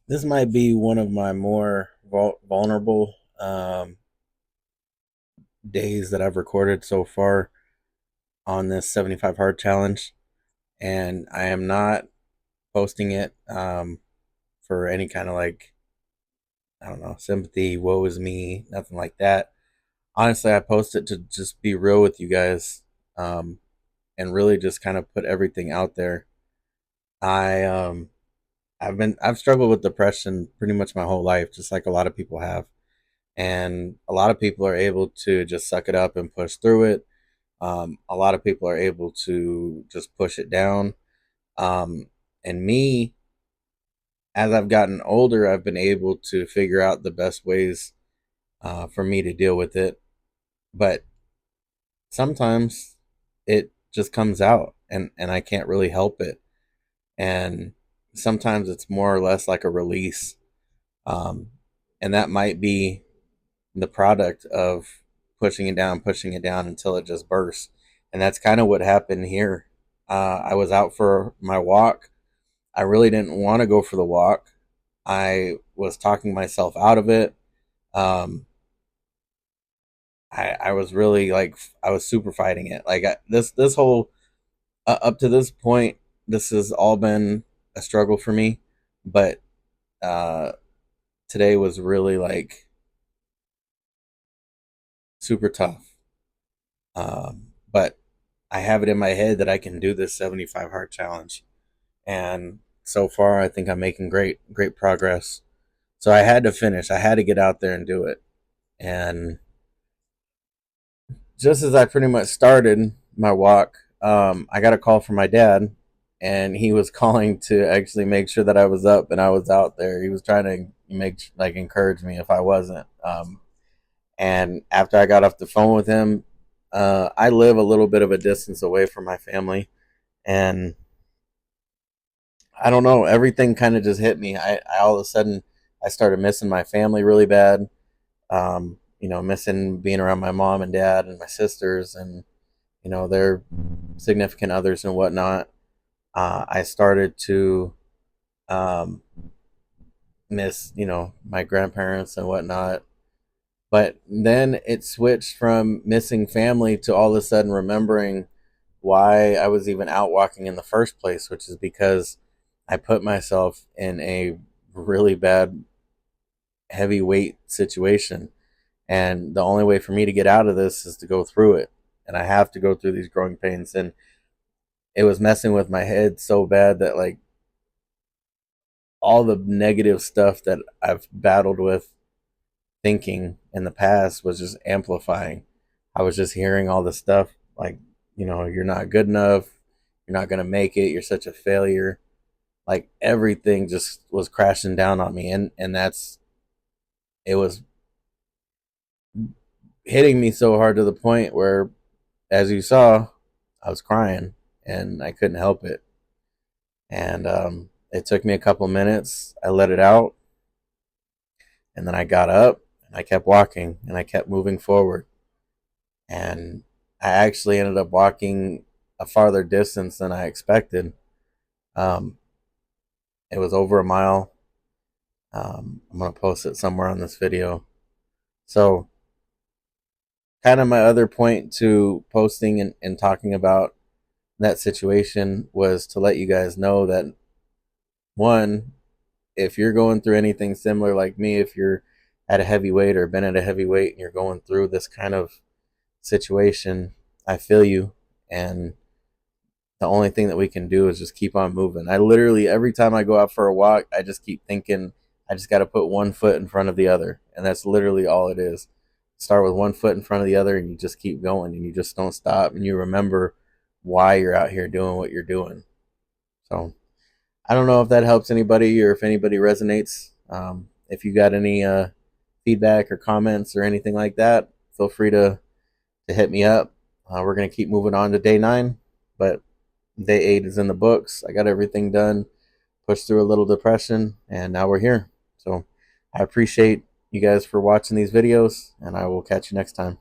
This might be one of my more vulnerable days that I've recorded so far on this 75 hard challenge, and I am not posting it for any kind of like, I don't know, sympathy, woe is me, nothing like that. Honestly, I post it to just be real with you guys, um, and really just kind of put everything out there. I I've struggled with depression pretty much my whole life, just like a lot of people have. And a lot of people are able to just suck it up and push through it. A lot of people are able to just push it down. And me, as I've gotten older, I've been able to figure out the best ways for me to deal with it. But sometimes it just comes out, and I can't really help it. And sometimes it's more or less like a release. Um, and that might be the product of pushing it down until it just bursts. And that's kind of what happened here. I was out for my walk. I really didn't want to go for the walk. I was talking myself out of it. Um, I was really like, I was super fighting it. Like this whole up to this point, this has all been a struggle for me. But uh, today was really like super tough. But I have it in my head that I can do this 75 hard challenge. And so far, I think I'm making great progress. So I had to finish. I had to get out there and do it. And just as I pretty much started my walk, I got a call from my dad, and he was calling to actually make sure that I was up and I was out there. He was trying to make like encourage me if I wasn't. And after I got off the phone with him, I live a little bit of a distance away from my family, and I don't know. Everything kind of just hit me. I all of a sudden I started missing my family really bad. Missing being around my mom and dad and my sisters and their significant others and whatnot. I started to um, miss my grandparents and whatnot. But then it switched from missing family to all of a sudden remembering why I was even out walking in the first place, which is because I put myself in a really bad heavyweight situation. And the only way for me to get out of this is to go through it. And I have to go through these growing pains. And it was messing with my head so bad that, like, all the negative stuff that I've battled with thinking in the past was just amplifying. I was just hearing all the stuff like, you're not good enough. You're not going to make it. You're such a failure. Like everything just was crashing down on me. And it was hitting me so hard to the point where, as you saw, I was crying and I couldn't help it. And it took me a couple minutes. I let it out, and then I got up and I kept walking and I kept moving forward. And I actually ended up walking a farther distance than I expected. Um, it was over a mile. I'm going to post it somewhere on this video. So, kind of my other point to posting and talking about that situation was to let you guys know that, one, if you're going through anything similar like me, if you're at a heavy weight or been at a heavy weight and you're going through this kind of situation, I feel you. And the only thing that we can do is just keep on moving. I literally, every time I go out for a walk, I just keep thinking, I just got to put one foot in front of the other. And that's literally all it is. Start with one foot in front of the other, and you just keep going, and you just don't stop. And you remember why you're out here doing what you're doing. So I don't know if that helps anybody or if anybody resonates. If you got any feedback or comments or anything like that, feel free to hit me up. We're going to keep moving on to day 9, but day 8 is in the books. I got everything done, pushed through a little depression, and now we're here. So I appreciate you guys for watching these videos, and I will catch you next time.